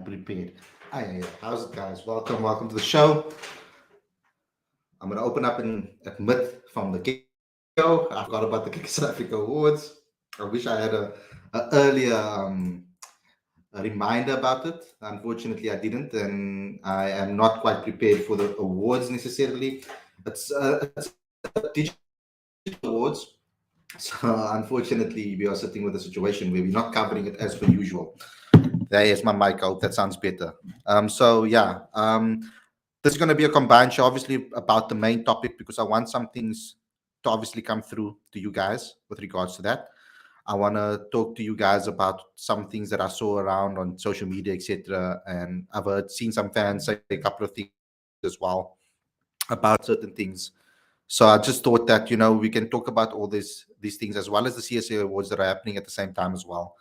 prepared. Hi, how's it, guys? Welcome to the show. I'm gonna open up a myth from the get-go. I forgot about the Cricket South Africa Awards. I wish I had a earlier a reminder about it. Unfortunately, I didn't, and I am not quite prepared for the awards necessarily. It's a digital awards, so unfortunately, we are sitting with a situation where we're not covering it as per usual. There's my mic. I hope that sounds better. This is going to be a combined show, obviously, about the main topic because I want some things to obviously come through to you guys with regards to that. I want to talk to you guys about some things that I saw around on social media, etc. And seen some fans say a couple of things as well about certain things. So I just thought that we can talk about all these things as well as the CSA awards that are happening at the same time as well,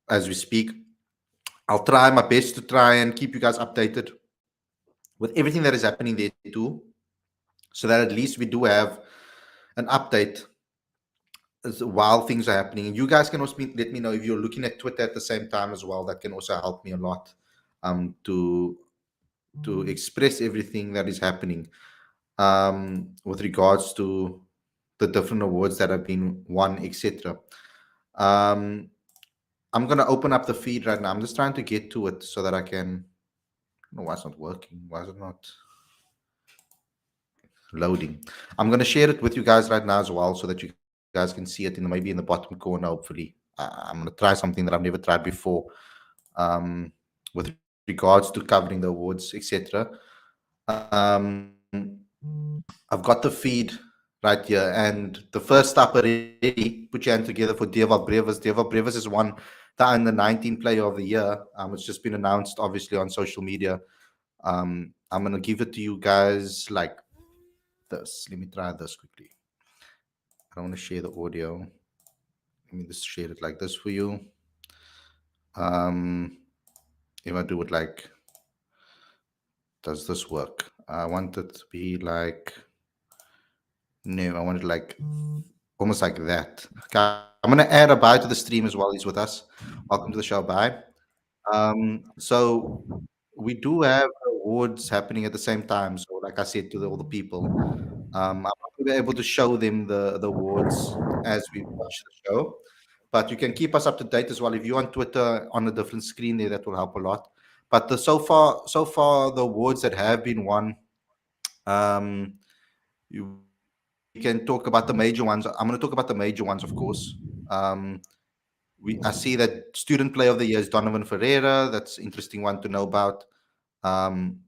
as we speak. I'll try my best to try and keep you guys updated with everything that is happening there too, so that at least we do have an update while things are happening. And you guys can also let me know if you're looking at Twitter at the same time as well. That can also help me a lot to express everything that is happening with regards to the different awards that have been won, etc. I'm going to open up the feed right now. I'm just trying to get to it so that I can. I don't know why it's not working. Why is it not loading? I'm going to share it with you guys right now as well so that you guys can see it maybe in the bottom corner, hopefully. I'm going to try something that I've never tried before with regards to covering the awards, etc. I've got the feed right here, and the first up already. Put your hand together for Deva Brevis. Deva Brevis is one the under 19 player of the year. It's just been announced, obviously, on social media. I'm gonna give it to you guys like this. Let me try this quickly. I don't want to share the audio. Let me just share it like this for you. If I do it like, does this work? I want it to be like, no, I want it like almost like that. Okay, I'm gonna add a bye to the stream as well. He's with us. Welcome to the show, bye. So we do have awards happening at the same time. So, like I said to all the people, I'm not going to be able to show them the awards as we watch the show, but you can keep us up to date as well. If you're on Twitter on a different screen there, that will help a lot. But so far, the awards that have been won, um, we can talk about the major ones. I'm going to talk about the major ones, of course. I see that Student Player of the Year is Donovan Ferreira. That's an interesting one to know about. Um,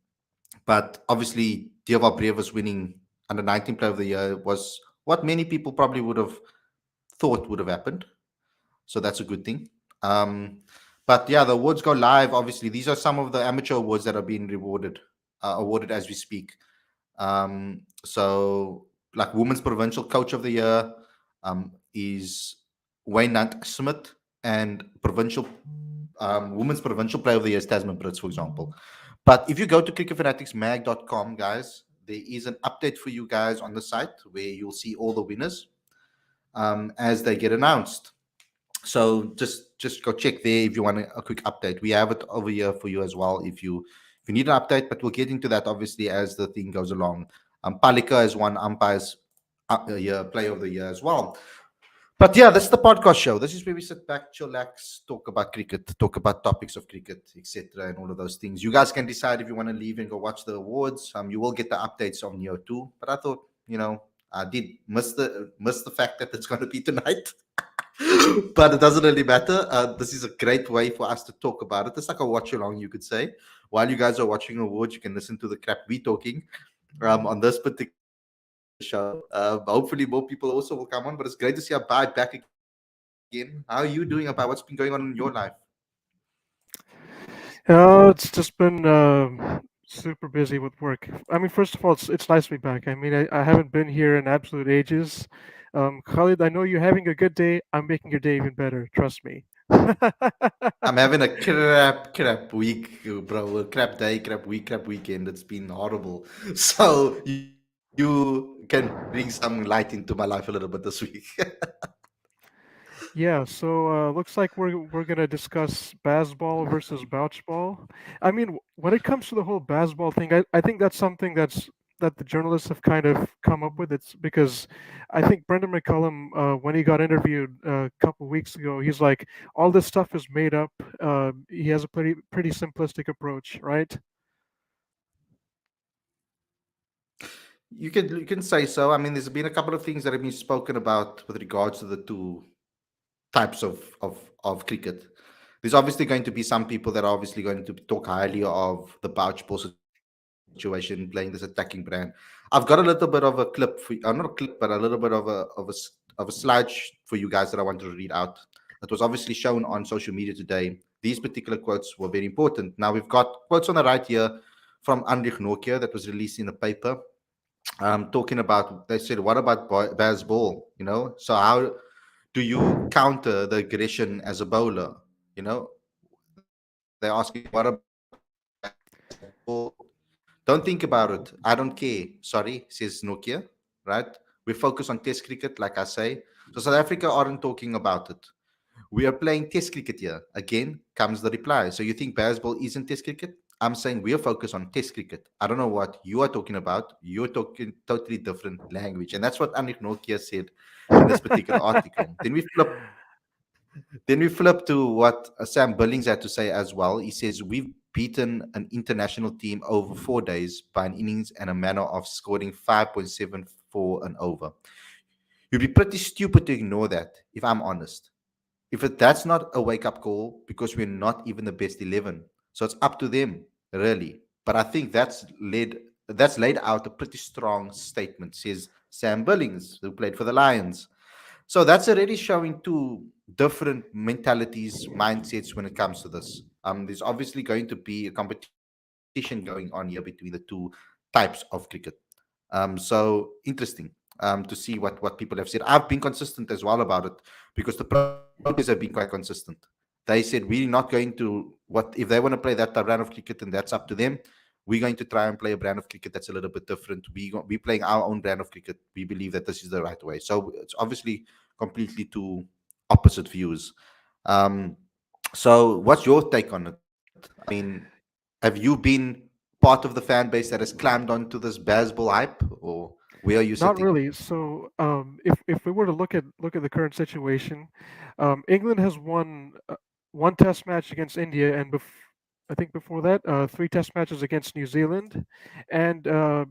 but obviously, Deva Brevis winning under 19 Player of the Year was what many people probably would have thought would have happened. So that's a good thing. But yeah, the awards go live. Obviously, these are some of the amateur awards that are being awarded as we speak. So, like Women's Provincial Coach of the Year is Wayne Nant Smith, and Women's Provincial Player of the Year is Tasman Brits, for example. But if you go to cricketfanaticsmag.com, guys, there is an update for you guys on the site where you'll see all the winners as they get announced. So just go check there if you want a quick update. We have it over here for you as well if you need an update, but we'll get into that obviously as the thing goes along. Palika is one umpire's player of the year as well. But yeah, this is the podcast show. This is where we sit back, chillax, talk about cricket, talk about topics of cricket, etc., and all of those things. You guys can decide if you want to leave and go watch the awards. You will get the updates on here too. But I thought, I did miss the fact that it's going to be tonight. But it doesn't really matter. This is a great way for us to talk about it. It's like a watch along, you could say. While you guys are watching awards, you can listen to the crap we talking on this particular show. Hopefully, more people also will come on. But it's great to see Abai back again. How are you doing, Abai? What's been going on in your life? It's just been super busy with work. I mean, first of all, it's nice to be back. I mean, I haven't been here in absolute ages. Khalid, I know you're having a good day. I'm making your day even better. Trust me. I'm having a crap week, bro. A crap day, crap week, crap weekend. It's been horrible. So you can bring some light into my life a little bit this week. Yeah, so looks like we're gonna discuss Bazball versus Bouch ball. I mean, when it comes to the whole Bazball thing, I think that's something that the journalists have kind of come up with. It's because I think Brendan McCullum, when he got interviewed a couple weeks ago, he's like, all this stuff is made up. He has a pretty simplistic approach, right? You can say so. I mean, there's been a couple of things that have been spoken about with regards to the two types of cricket. There's obviously going to be some people that are obviously going to talk highly of the Bouch ball situation, playing this attacking brand. I've got a little bit of a clip for not a clip, but a little bit of a slide for you guys that I want to read out. It was obviously shown on social media today. These particular quotes were very important. Now we've got quotes on the right here from Anrich Nokia that was released in the paper, talking about, they said, what about Baz Ball? So how do you counter the aggression as a bowler? They're asking, what about Baz Ball? Don't think about it. I don't care. Sorry, says Nokia, right? We focus on test cricket, like I say. So South Africa aren't talking about it. We are playing test cricket here. Again comes the reply. So you think baseball isn't test cricket? I'm saying we are focused on test cricket. I don't know what you are talking about. You're talking totally different language. And that's what Anik Nokia said in this particular article. Then we flip to what Sam Billings had to say as well. He says, we've beaten an international team over 4 days by an innings and a manner of scoring 5.74 and over. You'd be pretty stupid to ignore that, if I'm honest. That's not a wake up call because we're not even the best 11. So it's up to them, really. But I think that's laid out a pretty strong statement, says Sam Billings, who played for the Lions. So that's already showing two different mentalities, mindsets when it comes to this. There's obviously going to be a competition going on here between the two types of cricket. So interesting to see what people have said. I've been consistent as well about it because the Proteas have been quite consistent. They said we're not going to, what if they want to play that brand of cricket, and that's up to them. We're going to try and play a brand of cricket that's a little bit different. We're playing our own brand of cricket. We believe that this is the right way. So it's obviously completely two opposite views. Um, so what's your take on it? I mean, have you been part of the fan base that has climbed onto this baseball hype, or where are you Not sitting? really. So, if we were to look at the current situation, England has won one Test match against India, and I think before that, three Test matches against New Zealand, and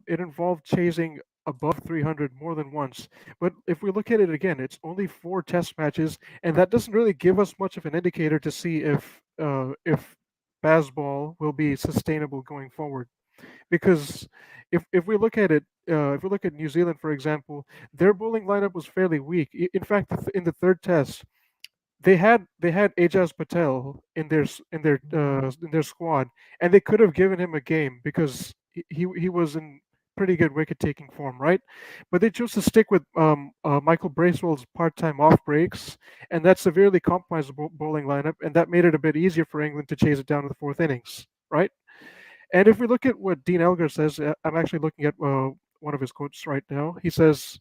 it involved chasing above 300 more than once. But if we look at it again, it's only four Test matches, and that doesn't really give us much of an indicator to see if Bazball will be sustainable going forward, because if we look at it, if we look at New Zealand, for example, their bowling lineup was fairly weak. In fact, in the third test, they had Ajaz Patel in their squad, and they could have given him a game because he was in pretty good wicket taking form, right? But they chose to stick with Michael Bracewell's part-time off breaks, and that severely compromised the bowling lineup, and that made it a bit easier for England to chase it down to the fourth innings, right? And if we look at what Dean Elgar says, I'm actually looking at one of his quotes right now. He says,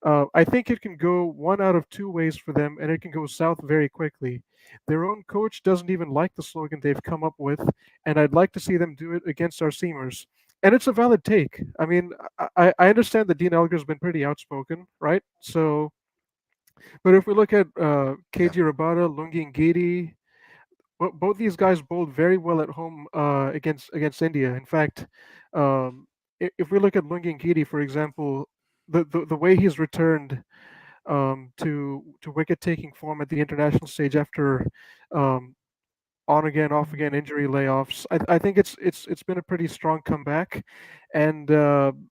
I think it can go one out of two ways for them, and it can go south very quickly. Their own coach doesn't even like the slogan they've come up with, and I'd like to see them do it against our seamers. And it's a valid take. I mean, I understand that Dean Elgar's been pretty outspoken, right? So, but if we look at KG Yeah. Rabada, Lungi Ngidi, both these guys bowled very well at home against India. In fact, if we look at Lungi Ngidi, for example, the way he's returned to wicket taking form at the international stage after um, on again, off again injury layoffs, I think it's been a pretty strong comeback. And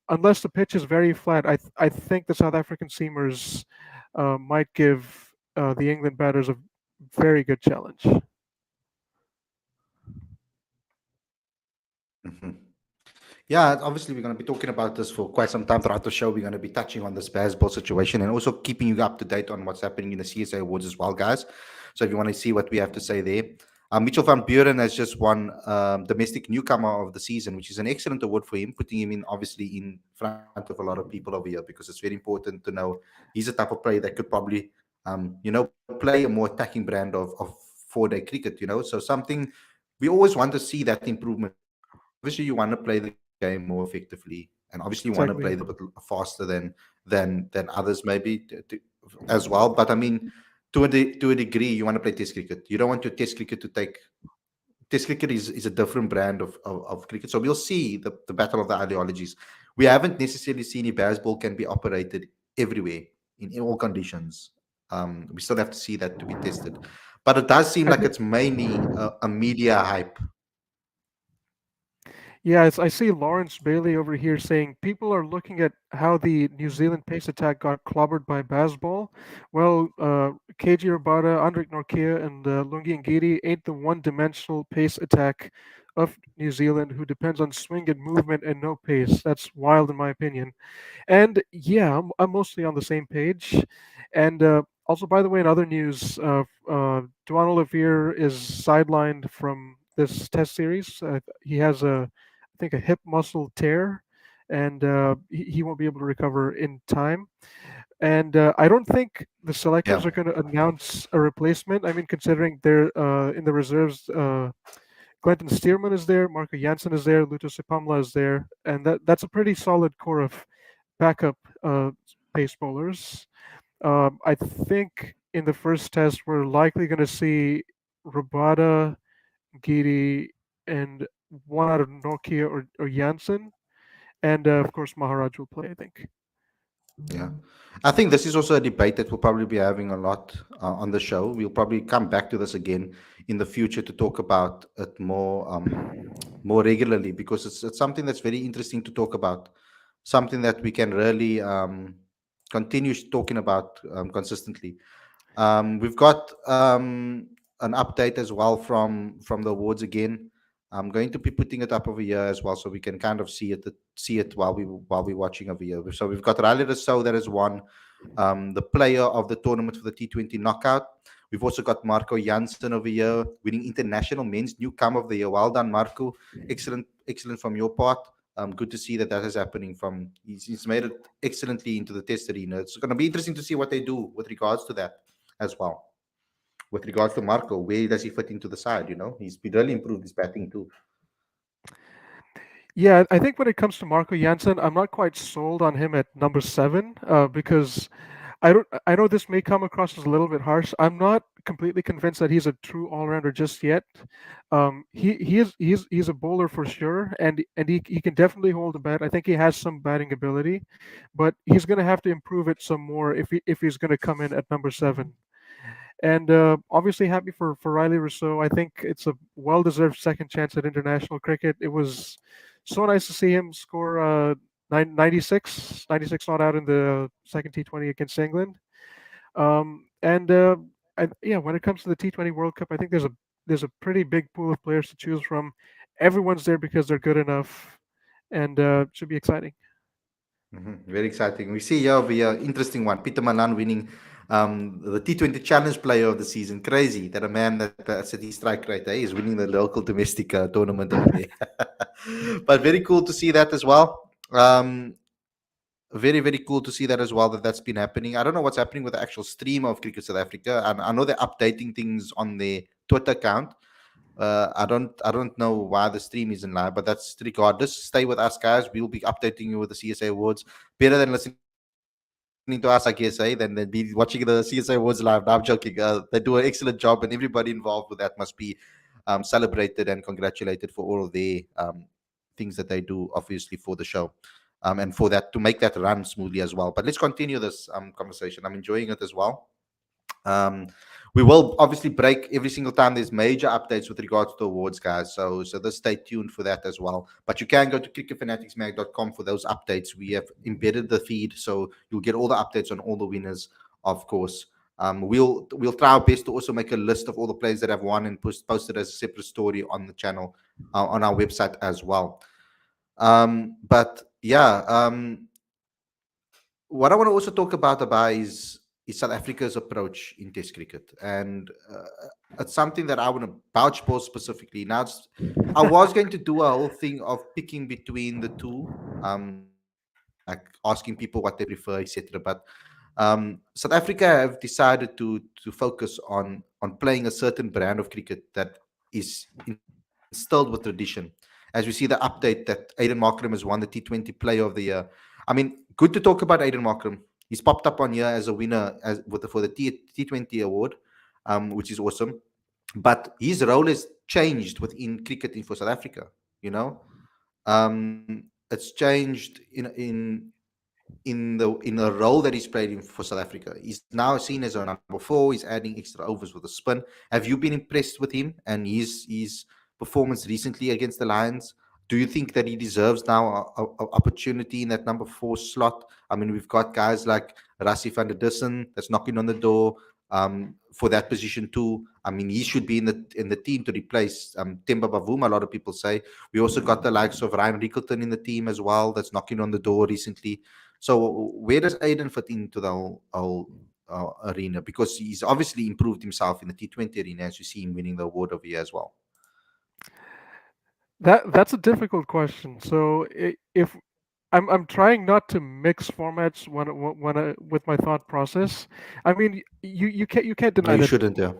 unless the pitch is very flat, I think the South African seamers might give the England batters a very good challenge. Mhm. Yeah, obviously we're going to be talking about this for quite some time throughout the show. We're going to be touching on this baseball situation and also keeping you up to date on what's happening in the CSA awards as well, guys. So if you want to see what we have to say there, Mitchell van Buren has just won domestic newcomer of the season, which is an excellent award for him, putting him in obviously in front of a lot of people over here because it's very important to know he's a type of player that could probably play a more attacking brand of 4-day cricket. So something we always want to see that improvement. Obviously, you want to play the game more effectively, and obviously, you want to play the bit Exactly. Yeah. faster than others, maybe as well. But I mean, to a degree, you want to play Test cricket. You don't want your Test cricket to take Test cricket is a different brand of cricket. So we'll see the battle of the ideologies. We haven't necessarily seen if baseball can be operated everywhere in all conditions. We still have to see that to be tested. But it does seem I like think. it's mainly a media hype. Yeah, I see Lawrence Bailey over here saying people are looking at how the New Zealand pace attack got clobbered by Bazball. Well, KG Rabada, Andrik Norkia, and Lungi Ngidi ain't the one-dimensional pace attack of New Zealand who depends on swing and movement and no pace. That's wild in my opinion. And yeah, I'm mostly on the same page. And also, by the way, in other news, Duan Olivier is sidelined from this test series. He has I think, a hip muscle tear, and he won't be able to recover in time. And I don't think the selectors Yeah, are going to announce a replacement. I mean, considering they're in the reserves, Quentin Steerman is there, Marco Janssen is there, Luto Sipamla is there, and that's a pretty solid core of backup pace bowlers. I think in the first test we're likely going to see Rabada, Giri, and one out of Nokia or Janssen, and of course Maharaj will play. I think. yeah. I think this is also a debate that we'll probably be having a lot on the show. We'll probably come back to this again in the future to talk about it more regularly, because it's something that's very interesting to talk about, something that we can really continue talking about consistently. We've got an update as well from the awards again. I'm going to be putting it up over here as well, so we can kind of see it while we're watching over here. So we've got Riley Rousseau that has won the player of the tournament for the T20 knockout. We've also got Marco Janssen over here winning international men's newcomer of the year. Well done, Marco. Excellent from your part. Good to see that is happening. He's made it excellently into the test arena. It's going to be interesting to see what they do with regards to that as well. With regards to Marco, where does he fit into the side? He's been really improved his batting too. Yeah, I think when it comes to Marco Janssen, I'm not quite sold on him at number seven because I don't. I know this may come across as a little bit harsh. I'm not completely convinced that he's a true all-rounder just yet. He's a bowler for sure, and he can definitely hold a bat. I think he has some batting ability, but he's going to have to improve it some more if he's going to come in at number seven. And obviously happy for Riley Rousseau. I think it's a well-deserved second chance at international cricket. It was so nice to see him score 96 not out in the second T20 against England. And yeah, when it comes to the T20 World Cup, I think there's a pretty big pool of players to choose from. Everyone's there because they're good enough, and should be exciting. Very exciting. We see here over here, interesting one. Peter Malan winning the T20 Challenge Player of the Season. Crazy that a man that's at his strike rate is winning the local domestic tournament over there. But very cool to see that as well. Very, very cool to see that as well, that's been happening. I don't know what's happening with the actual stream of Cricket South Africa. And I know they're updating things on their Twitter account. I don't know why the stream isn't live, but that's regardless. Stay with us, guys. We'll be updating you with the CSA awards. Better than listening to us, I guess, than be watching the CSA awards live. No, I'm joking. They do an excellent job, and everybody involved with that must be celebrated and congratulated for all of their things that they do, obviously, for the show. And for that to make that run smoothly as well. But let's continue this conversation. I'm enjoying it as well. Um, we will obviously break every single time there's major updates with regards to awards, guys. So just stay tuned for that as well. But you can go to cricketfanaticsmag.com for those updates. We have embedded the feed, so you'll get all the updates on all the winners, of course. We'll try our best to also make a list of all the players that have won and post it as a separate story on the channel, on our website as well. But yeah, what I want to also talk about is South Africa's approach in Test cricket, and it's something that I want to vouch for specifically. Now, I was going to do a whole thing of picking between the two, like asking people what they prefer, etc. But South Africa have decided to focus on playing a certain brand of cricket that is instilled with tradition. As we see the update that Aiden Markram has won the T20 Player of the Year. I mean, good to talk about Aiden Markram. He's popped up on here as a winner for the T20 award, which is awesome. But his role has changed within cricketing for South Africa. You know, it's changed in a role that he's played in for South Africa. He's now seen as a number four. He's adding extra overs with a spin. Have you been impressed with him and his performance recently against the Lions? Do you think that he deserves now a opportunity in that number four slot? I mean, we've got guys like Rassie van der Dussen that's knocking on the door for that position too. I mean, he should be in the team to replace Temba Bavuma. A lot of people say. We also got the likes of Ryan Rickelton in the team as well. That's knocking on the door recently. So where does Aiden fit into the whole arena? Because he's obviously improved himself in the T20 arena, as you see him winning the award of the year as well. That's a difficult question. So if I'm trying not to mix formats when with my thought process. I mean, you can't No, deny you that. shouldn't. Yeah.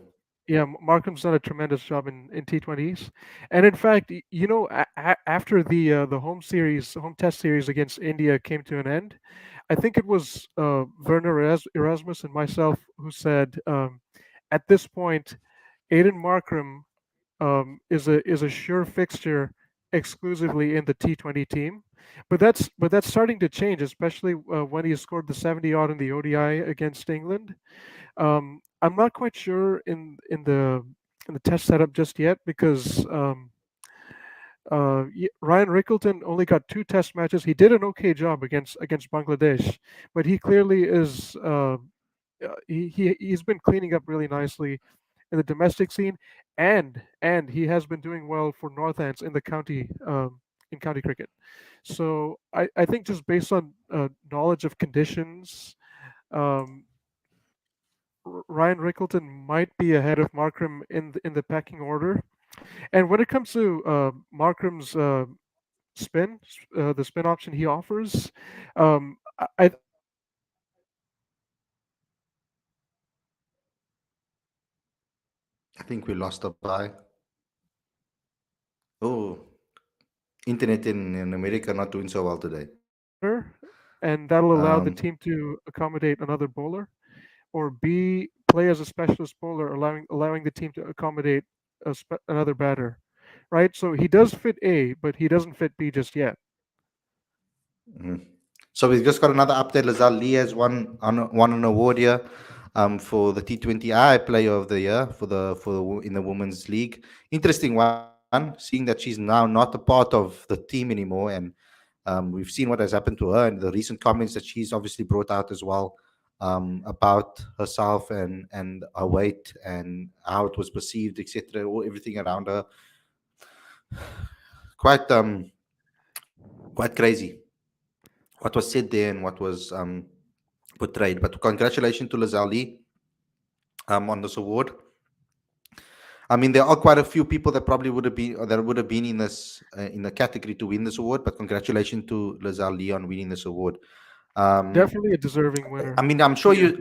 Yeah, Markham's done a tremendous job in T20s, and in fact, after the home test series against India came to an end, I think it was Werner Erasmus and myself who said, at this point, Aiden Markram is a sure fixture exclusively in the T20 team. But that's starting to change, especially when he scored the 70 odd in the ODI against England. I'm not quite sure in the test setup just yet because Ryan Rickelton only got two test matches. He did an okay job against Bangladesh, but he clearly is he's been cleaning up really nicely in the domestic scene, and he has been doing well for Northants in county cricket. So I think just based on knowledge of conditions, um, Ryan Rickelton might be ahead of Markram in the pecking order. And when it comes to Markram's the spin option he offers, I think he's got a really good chance of being I think we lost a by. Oh, internet in America not doing so well today. batter, and that'll allow the team to accommodate another bowler, or B, play as a specialist bowler, allowing the team to accommodate another batter, right? So he does fit A, but he doesn't fit B just yet. Mhm. So we've just got another update. Lazal Lee has won an award here for the T20I Player of the Year in the Women's League. Interesting one, seeing that she's now not a part of the team anymore, and we've seen what has happened to her and the recent comments that she's obviously brought out as well about herself and her weight and how it was perceived, etc. Everything around her, quite quite crazy what was said there and what was portrayed. But congratulations to Lazali on this award. I mean, there are quite a few people that probably would have been in this in the category to win this award. But congratulations to Lazali on winning this award. Um, Definitely a deserving I winner. mean, I'm sure you.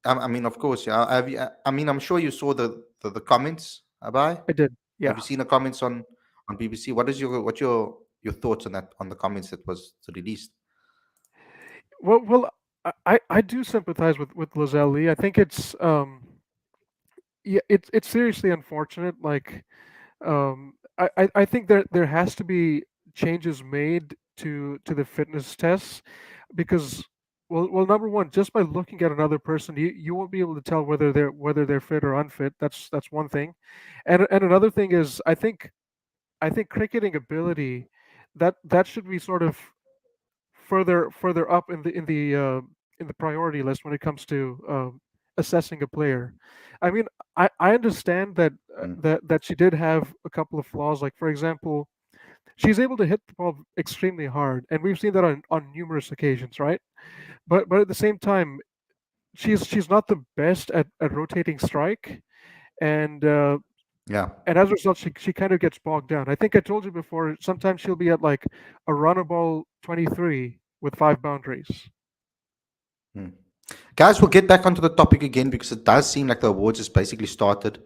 I mean, of course, yeah. I mean, I'm sure you saw the comments. Abai, I did. have Yeah. you seen the comments on BBC? What's your thoughts on that on the comments that was released? Well, I do sympathize with Lozelle Lee. I think it's seriously unfortunate. Like, I think there has to be changes made to the fitness tests because well, number one, just by looking at another person, you won't be able to tell whether they're fit or unfit. That's one thing, and another thing is I think cricketing ability that should be sort of further up in the priority list when it comes to assessing a player. I mean, I understand that Mm. that she did have a couple of flaws. Like for example, she's able to hit the ball extremely hard, and we've seen that on numerous occasions, right? But at the same time, she's not the best at rotating strike, and uh, Yeah. and as a result, she kind of gets bogged down. I think I told you before. Sometimes she'll be at like a runnable 23 with five boundaries. Mm. Guys, we'll get back onto the topic again because it does seem like the awards has basically started.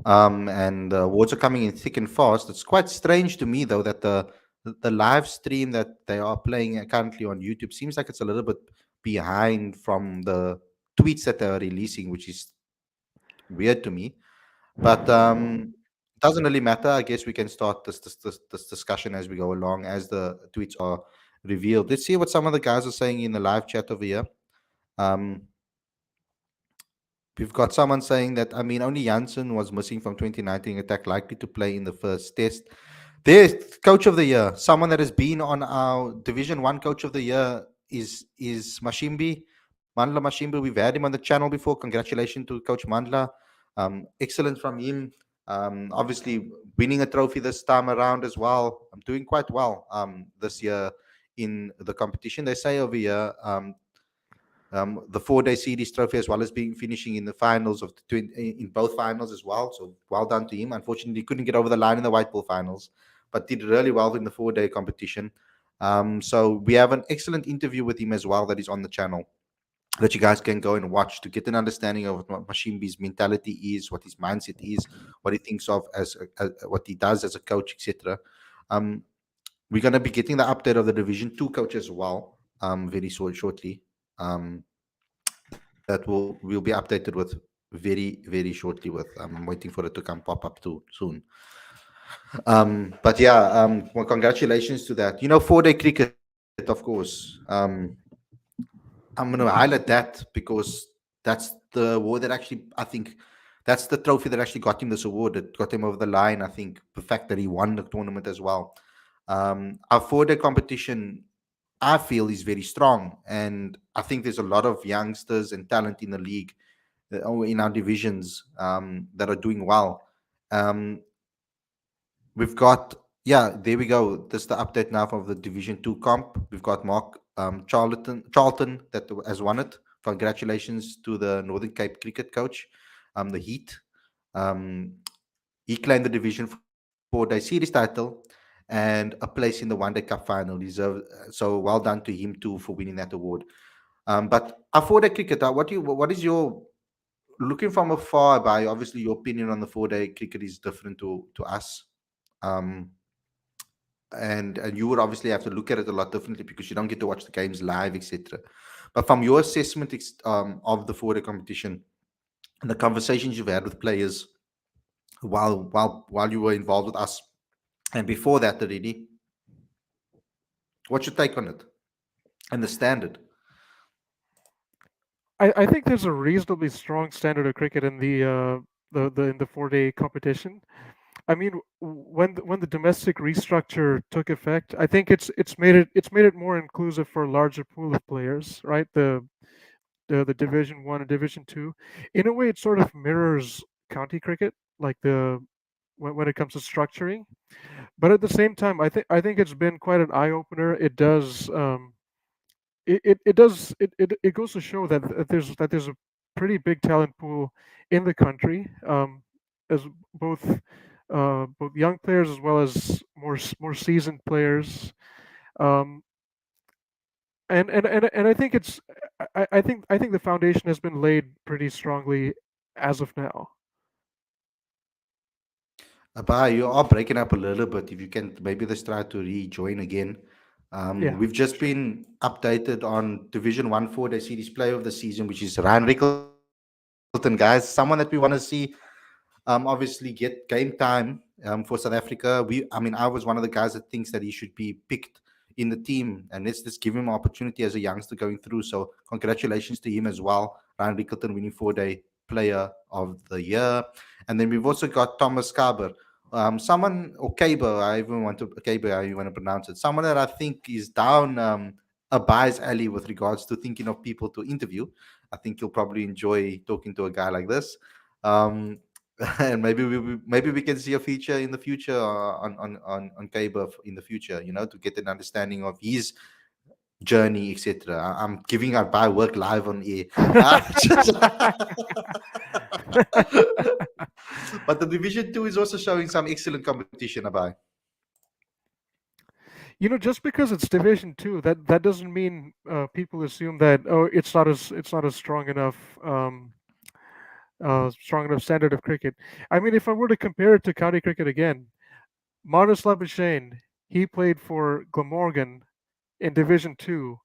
And the awards are coming in thick and fast. It's quite strange to me, though, that the live stream that they are playing currently on YouTube seems like it's a little bit behind from the tweets that they are releasing, which is weird to me. But doesn't really matter. I guess we can start this discussion as we go along, as the tweets are revealed. Let's see what some of the guys are saying in the live chat over here. Um, We've got someone saying that, I mean, only Janssen was missing from 2019 attack, likely to play in the first test. There's coach of the year. Someone that has been on our Division One coach of the year is Mashimbi, Mandla Mashimbi. We've had him on the channel before. Congratulations to Coach Mandla. Excellent from him. Obviously, winning a trophy this time around as well. I'm doing quite well this year in the competition. They say over here, the 4-day series trophy, as well as being finishing in the finals of in both finals as well. So well done to him. Unfortunately, he couldn't get over the line in the white ball finals, but did really well in the 4-day competition. So we have an excellent interview with him as well that is on the channel that you guys can go and watch to get an understanding of what Mashimbi's mentality is, what his mindset is, what he thinks of as what he does as a coach, etc. Um, we're going to be getting the update of the Division 2 coach as well very shortly. That we'll be updated with very shortly with. I'm waiting for it to come pop up too soon. But yeah, well, congratulations to that. 4-day cricket, of course. I'm going to highlight that because that's the award that actually, I think, that's the trophy that actually got him this award. That got him over the line. I think the fact that he won the tournament as well. Our 4-day competition, I feel, is very strong, and I think there's a lot of youngsters and talent in the league, in our divisions, that are doing well. Um, we've got, yeah, there we go. This is the update now of the Division 2 comp. We've got Mark Charlton that has won it. Congratulations to the Northern Cape cricket coach, the Heat. Um, he claimed the Division 4-day series title and a place in the One Day Cup final. So well done to him too for winning that award. But a 4-day cricket, what is your, looking from afar, by obviously your opinion on the 4-day cricket is different to us. Um, and you would obviously have to look at it a lot differently because you don't get to watch the games live, etc. But from your assessment of the 4-day competition and the conversations you've had with players while you were involved with us, and before that already, what's your take on it and the standard? I think there's a reasonably strong standard of cricket in the in the 4-day competition. I mean, when the domestic restructure took effect, I think it's made it more inclusive for a larger pool of players, right? The Division One and Division Two. In a way, it sort of mirrors county cricket, like when it comes to structuring. But at the same time, I think it's been quite an eye opener. It does it goes to show that there's a pretty big talent pool in the country, as both both young players as well as more seasoned players. Um, and I think I think the foundation has been laid pretty strongly as of now. Abba, you are breaking up a little bit. If you can maybe let's try to rejoin again. Yeah, We've just sure. been updated on Division 1 4-day series player of the season, which is Ryan Rickleton, guys. Someone that we want to see obviously get game time for South Africa. I mean, I was one of the guys that thinks that he should be picked in the team, and let's give him an opportunity as a youngster going through. So, congratulations to him as well. Ryan Rickleton winning 4-day player of the year. And then we've also got Thomas Kaber. Someone, or Kaber, I even want to, Kaber, how you want to pronounce it. Someone that I think is down a Bazz alley with regards to thinking of people to interview. I think you'll probably enjoy talking to a guy like this. Um, and maybe we can see a feature in the future on Kaber in the future. To get an understanding of his journey, etc. I'm giving out by work live on air. But the Division 2 is also showing some excellent competition. About Just because it's Division Two, that doesn't mean people assume that, oh, it's not a strong enough standard of cricket. I mean, if I were to compare it to county cricket again, Marnus Labuschagne, he played for Glamorgan in Division Two,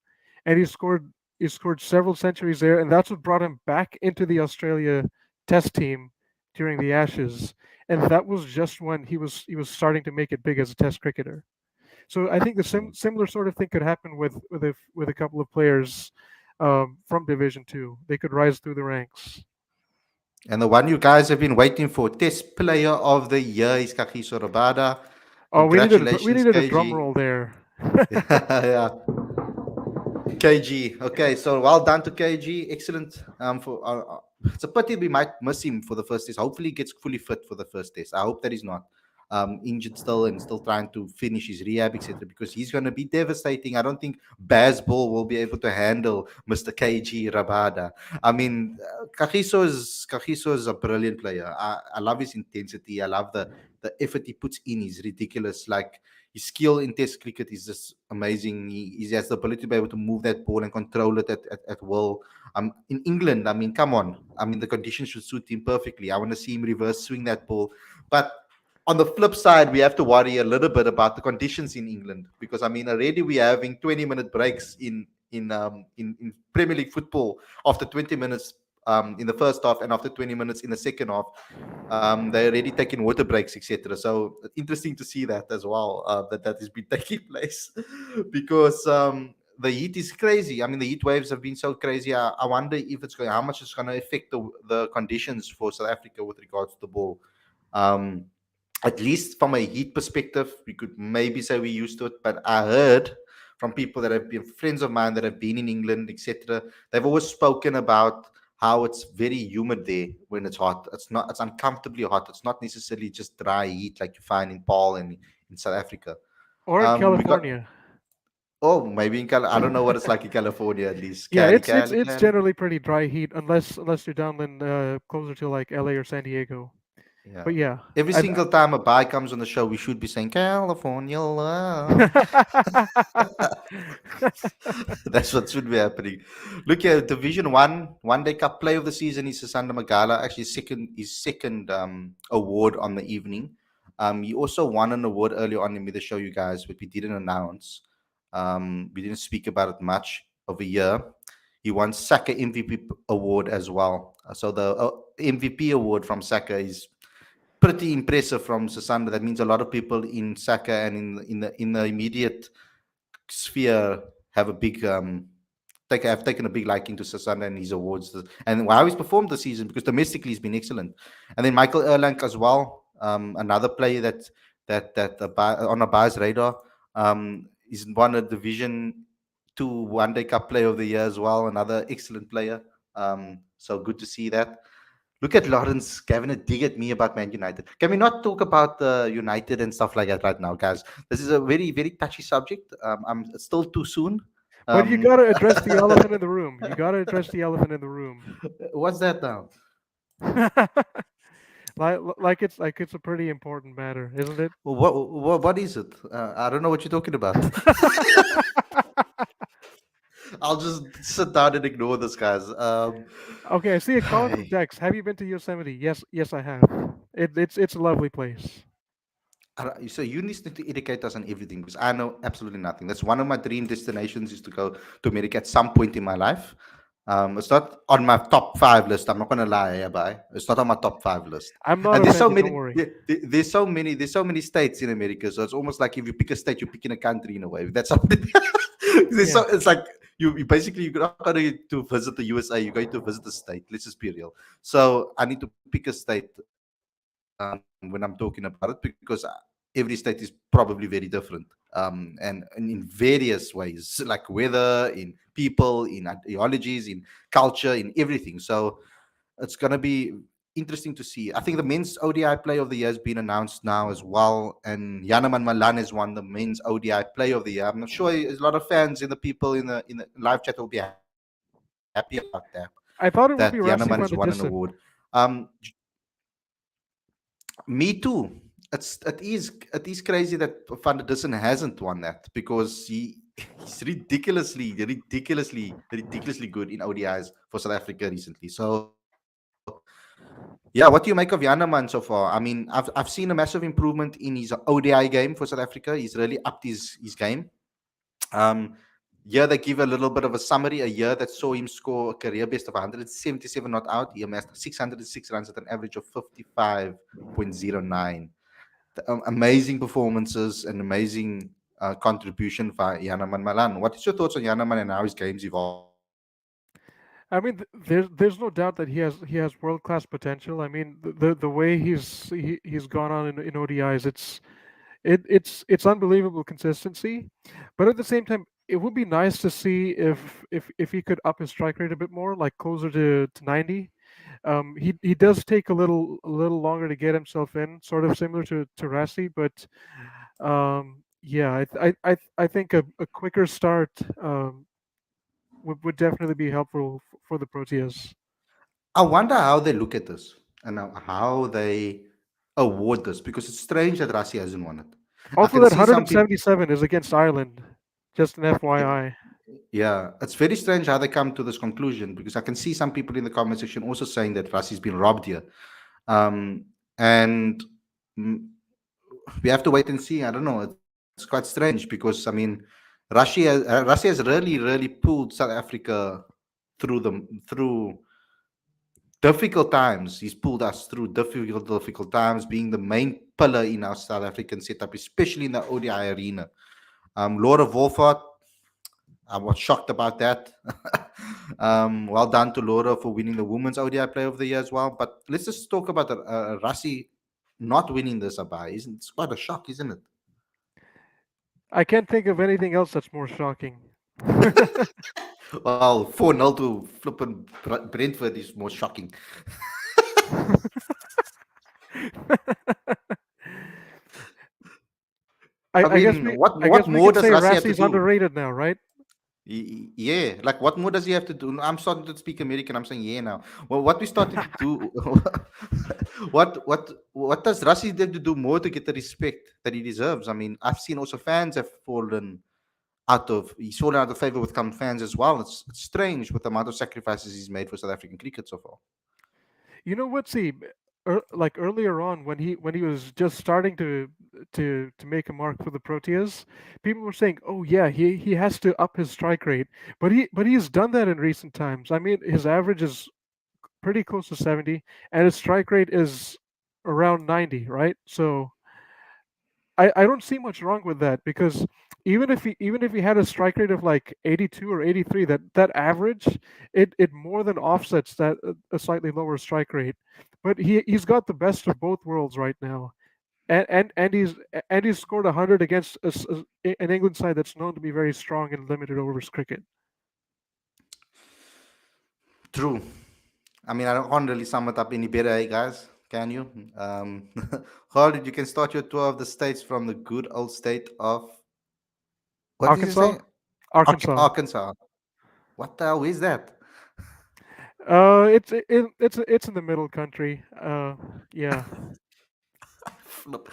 and he scored several centuries there, and that's what brought him back into the Australia Test team during the Ashes, and that was just when he was starting to make it big as a Test cricketer. So I think the similar sort of thing could happen with a couple of players from Division Two. They could rise through the ranks. And the one you guys have been waiting for, Test Player of the Year, is Kagiso Rabada. Oh, we Congratulations, needed a drum KG. roll there. Yeah, KG. Okay, so well done to KG. Excellent. For it's a pity we might miss him for the first test. Hopefully, he gets fully fit for the first test. I hope that he's not injured still and still trying to finish his rehab, etc. Because he's going to be devastating. I don't think Bazz Ball will be able to handle Mr. KG Rabada. I mean, Kagiso is a brilliant player. I love his intensity. I love the effort he puts in. Is ridiculous. Like his skill in Test cricket is just amazing. He has the ability to be able to move that ball and control it at will. In England, I mean, come on. I mean, the conditions should suit him perfectly. I want to see him reverse swing that ball. But on the flip side, we have to worry a little bit about the conditions in England because I mean, already we're having 20-minute breaks in Premier League football after 20 minutes in the first half and after 20 minutes in the second half. They're already taking water breaks, etc. So interesting to see that as well. That has been taking place because the heat is crazy. I mean, the heat waves have been so crazy. I wonder if it's going, how much it's going to affect the conditions for South Africa with regards to the ball. Um, at least from a heat perspective, we could maybe say we're used to it. But I heard from people that have been friends of mine that have been in England, etc. They've always spoken about how it's very humid there when it's hot. It's uncomfortably hot. It's not necessarily just dry heat like you find in Paul and in South Africa. Or in We got California. maybe in I don't know what it's like in California at least. Yeah, Cali, it's Cali. generally pretty dry heat unless you're down in closer to like LA or San Diego. Yeah. But yeah, Every I, single time a guy comes on the show, we should be saying California love. That's what should be happening. Look here, Division One Day Cup Play of the Season is Sasanda Magala. Actually, second award on the evening. He also won an award earlier on in me to show you guys, but we didn't announce. We didn't speak about it much of a year. He won Saka MVP award as well. So the MVP award from Saka is pretty impressive from Sasanda. That means a lot of people in Saka and in the immediate sphere have a big have taken a big liking to Sasanda and his awards and how he's performed this season because domestically he's been excellent. And then Michael Erlang as well, another player that on a Bazz radar, he's won a Division 2 One Day Cup Player of the Year as well. Another excellent player. So good to see that. Look at Lawrence having a dig at me about Man United. Can we not talk about United and stuff like that right now, guys? This is a very, very touchy subject. It's still too soon. but you Um, gotta address the elephant in the room. You gotta address the elephant in the room. what's that now? like it's a pretty important matter, isn't it? Well, what is it? I don't know what you're talking about. I'll just sit down and ignore this, guys. Okay, I see a comment from Dex. Have you been to Yosemite? Yes, yes, I have. It's a lovely place. So you need to educate us on everything because I know absolutely nothing. That's one of my dream destinations is to go to America at some point in my life. It's not on my top 5 list. I'm not gonna lie, bye. It's not on my top 5 list. I'm not And there's so offended. Don't many. worry. There's so many states in America. So it's almost like if you pick a state, you're picking a country in a way. That's something. Yeah. It's like you basically you're not going to visit the USA. You're going to visit the state. Let's just be real. So I need to pick a state when I'm talking about it because every state is probably very different and in various ways like weather in people in ideologies in culture in everything, so it's going to be interesting to see. I think the men's ODI Player of the Year has been announced now as well, and Yanaman Malan has won the men's ODI Player of the Year. I'm not sure there's a lot of fans and the people in the live chat will be happy about that I thought it would be Yanaman has Rassi won van an der award. Dissen. um Me too. it is crazy that Van der Dussen hasn't won that because he's ridiculously good in ODIs for South Africa recently. So yeah, what do you make of Janneman so far? I mean, I've seen a massive improvement in his ODI game for South Africa. He's really upped his game. Um, yeah, they give a little bit of a summary. A year that saw him score a career best of 177 not out. He amassed 606 runs at an average of 55.09. Amazing performances and amazing contribution by Yanaman Malan. What is your thoughts on Yanaman and how his game's evolved? I mean, there's no doubt that he has world class potential. I mean, the way he's gone on in ODIs, it's unbelievable consistency. But at the same time, it would be nice to see if he could up his strike rate a bit more, like closer to 90. He does take a little longer to get himself in, sort of similar to Rassi, but yeah, I think a quicker start would definitely be helpful for the Proteas. I wonder how they look at this and how they award this because it's strange that Rassi hasn't won it. I Also, can that see some people. 177 is against Ireland. Just an FYI. Yeah, it's very strange how they come to this conclusion because I can see some people in the comment section also saying that Rassi's been robbed here. And mm, we have to wait and see. I don't know. It's quite strange because I mean, Russia has really pulled South Africa through difficult times. He's pulled us through difficult times, being the main pillar in our South African setup, especially in the ODI arena. Laura Wolfart, I was shocked about that. Well done to Laura for winning the Women's ODI Player of the Year as well. But let's just talk about Rassi not winning this Abai. It's quite a shock, isn't it? I can't think of anything else that's more shocking. Well, 4-0 to flipping Brentford is more shocking. I I guess mean, we what I what guess we more can does say Rassi have to Rassi's do? underrated now, right? Yeah, like what more does he have to do? No, I'm starting to speak American. I'm saying yeah now. Well, what we starting to do? what does Rassi have to do more to get the respect that he deserves? I mean, I've seen also fans have fallen he's fallen out of favor with some fans as well. It's strange with the amount of sacrifices he's made for South African cricket so far. You know what? See, like earlier on when he was just starting to make a mark for the Proteas, people were saying, "Oh yeah, he has to up his strike rate." But he's done that in recent times. I mean, his average is pretty close to 70, and his strike rate is around 90, right? So I don't see much wrong with that because even if he had a strike rate of like 82 or 83, that average it more than offsets that a slightly lower strike rate. But he's got the best of both worlds right now, and he's scored 100 against an England side that's known to be very strong in limited overs cricket. True. I mean, I don't can't really sum it up any better, guys. Can you? Khalid, you can start your tour of the states from the good old state of what did you Arkansas, say? Arkansas. Arkansas. What the hell is that? It's in the middle country. Yeah. Flip.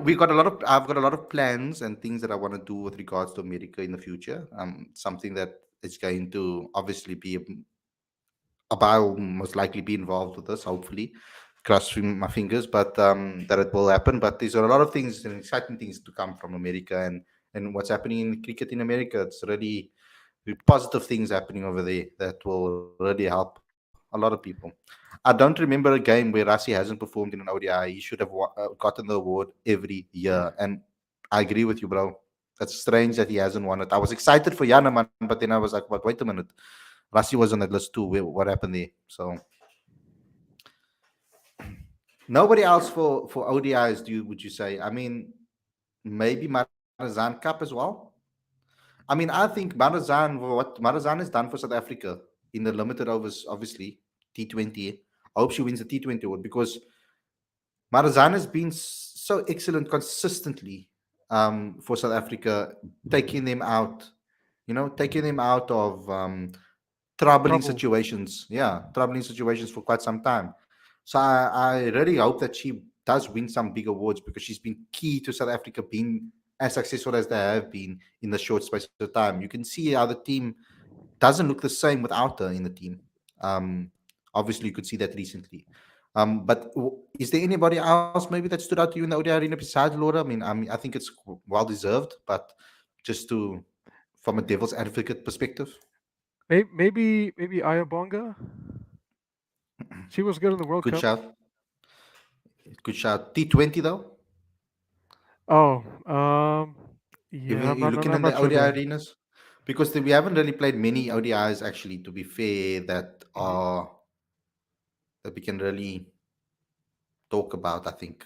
We got a lot of I've got a lot of plans and things that I want to do with regards to America in the future. Something that is going to obviously be I'll most likely be involved with this, hopefully. Crossing my fingers, but that it will happen. But there's a lot of things and exciting things to come from America and what's happening in cricket in America. It's really positive things happening over there that will really help a lot of people. I don't remember a game where Rassi hasn't performed in an ODI. He should have gotten the award every year. And I agree with you, bro. That's strange that he hasn't won it. I was excited for Yanaman, but then I was like, but wait a minute. Rassi was on that list too. What happened there? So nobody else for ODIs, would you say? I mean, maybe Marazan Cup as well. I mean, I think what Marazan has done for South Africa in the limited overs, obviously, T20. I hope she wins the T20 award because Marazan has been so excellent consistently for South Africa, taking them out, taking them out of troubling Trouble. situations. Yeah, troubling situations for quite some time. So I really hope that she does win some big awards because she's been key to South Africa being as successful as they have been in the short space of time. You can see how the team doesn't look the same without her in the team. Um, Obviously, you could see that recently. But is there anybody else maybe that stood out to you in the ODI arena besides Laura? I think it's well deserved, but just to from a devil's advocate perspective, Maybe Ayabonga. She was good in the World good Cup. shout, good shout. T20 though, Oh, if yeah, you're looking I'm in not the sure ODI there. arenas, because we haven't really played many ODIs actually. To be fair, Hmm. that we can really talk about. I think.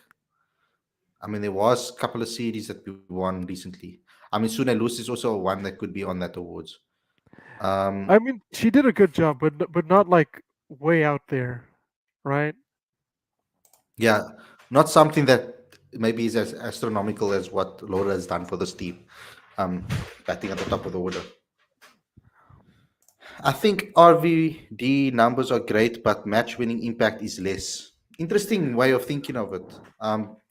I mean, there was a couple of series that we won recently. I mean, Sune Luz is also one that could be on that awards. Um, I mean, she did a good job, but not like way out there, right? yeah, not something that maybe is as astronomical as what Laura has done for this team. Batting at the top of the order. I think RVD numbers are great, but match winning impact is less. Interesting way of thinking of it.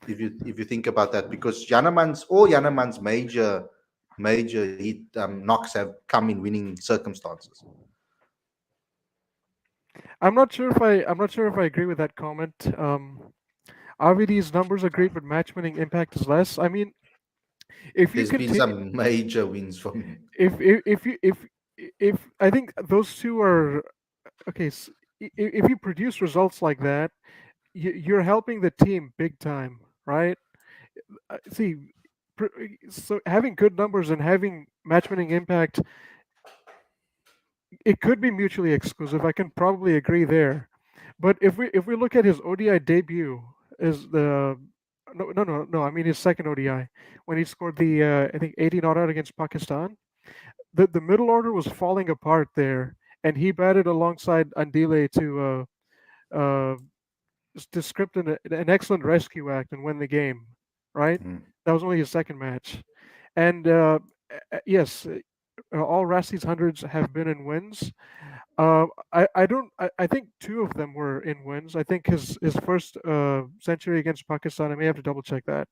If you think about that, because Janneman's major hit knocks have come in winning circumstances. I'm not sure if I agree with that comment. RVD's numbers are great, but match winning impact is less. I mean, if you There's been continue, some major wins from him. if you if I think those two are okay. If you produce results like that, you're helping the team big time, right? See, so having good numbers and having match winning impact, it could be mutually exclusive. I can probably agree there. But if we look at his ODI debut, is the no, I mean his second ODI when he scored the I think 80 not out against Pakistan. The middle order was falling apart there, and he batted alongside Andile to script an excellent rescue act and win the game. Right, Mm. that was only his second match, and yes, all Rassi's hundreds have been in wins. I don't. I think two of them were in wins. I think his first century against Pakistan. I may have to double check that.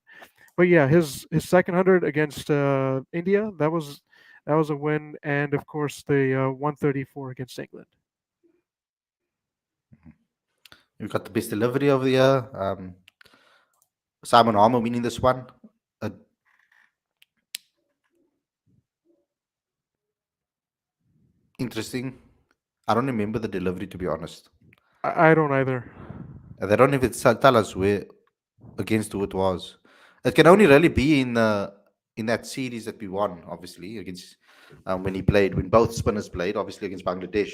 But yeah, his second hundred against India. That was a win, and of course the 134 against England. We've got the best delivery of the year. Simon Harmer winning this one. Uh, Interesting. I don't remember the delivery to be honest. I don't either. They don't even tell us where against who it was. It can only really be in that series that we won, obviously against when both spinners played, obviously against Bangladesh.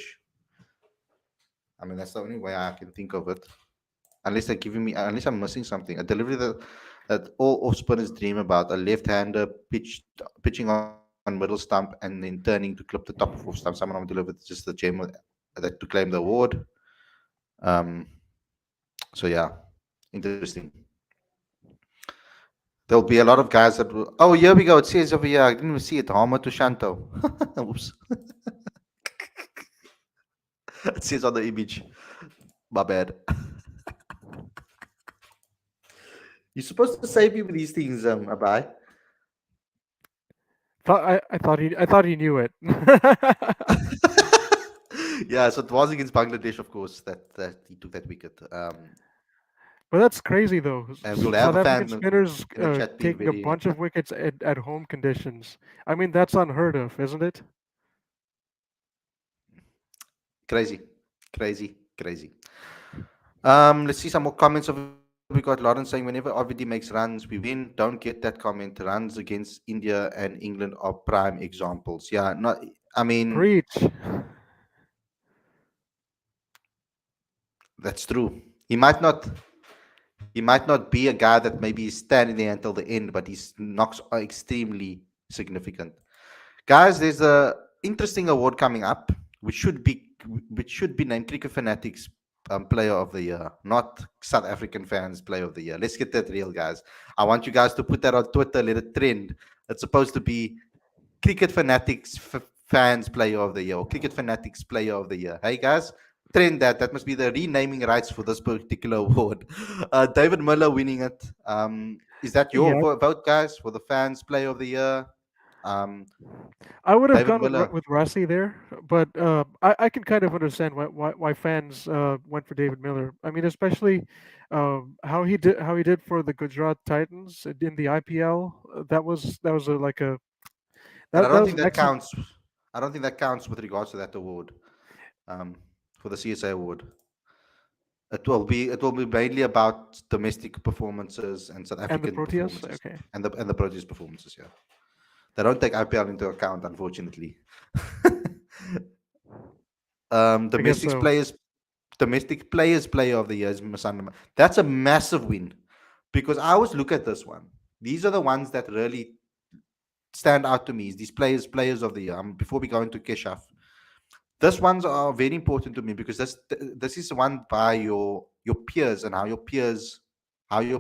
I mean, that's the only way I can think of it. Unless I'm missing something. A delivery that all off spinners dream about. A left-hander pitching on middle stump and then turning to clip the top of off stump. Someone delivered just the gem that to claim the award. Um, so yeah, interesting. There'll be a lot of guys that will. Oh, here we go. It says over here. I didn't even see it. Hama to Shanto. Oops. It says on the image. My bad. You're supposed to save me with these things, Abai. I thought he knew it. Yeah, so it was against Bangladesh, of course, that he took that wicket. But that's crazy though. And we'll have South a African fan spinners in the chat being taking a very bunch of wickets at home conditions. I mean, that's unheard of, isn't it? crazy, crazy, crazy. Let's see some more comments. We got Lauren saying, whenever RVD makes runs, we win. Don't get that comment. Runs against India and England are prime examples. Yeah, not. I mean, Preach. that's true. He might not be a guy that maybe is standing there until the end, but his knocks are extremely significant. Guys, there's a interesting award coming up, which should be named Cricket Fanatics Player of the Year, not South African Fans Player of the Year. Let's get that real, guys. I want you guys to put that on Twitter, let it trend. It's supposed to be Cricket Fanatics Fans Player of the Year or Cricket Fanatics Player of the Year. Hey, guys, trend that. That must be the renaming rights for this particular award. David Miller winning it. Is that your Yeah, vote, guys, for the fans player of the year? Um, I would have David gone with Miller. with Rossi there, but I can kind of understand why fans went for David Miller. I mean, especially how he did for the Gujarat Titans in the IPL. That was like a But I that don't was think an that excellent. counts. I don't think that counts with regards to that award. For the CSA award, it will be mainly about domestic performances and South And the African Proteas. performances Okay, and the Proteas performances. Yeah, they don't take IPL into account, unfortunately. I guess so. Domestic players player of the year is Masanda. That's a massive win because I always look at this one. These are the ones that really stand out to me. Is these players of the year. Before we go into Keshaf, these ones are very important to me because this is one by your peers and how your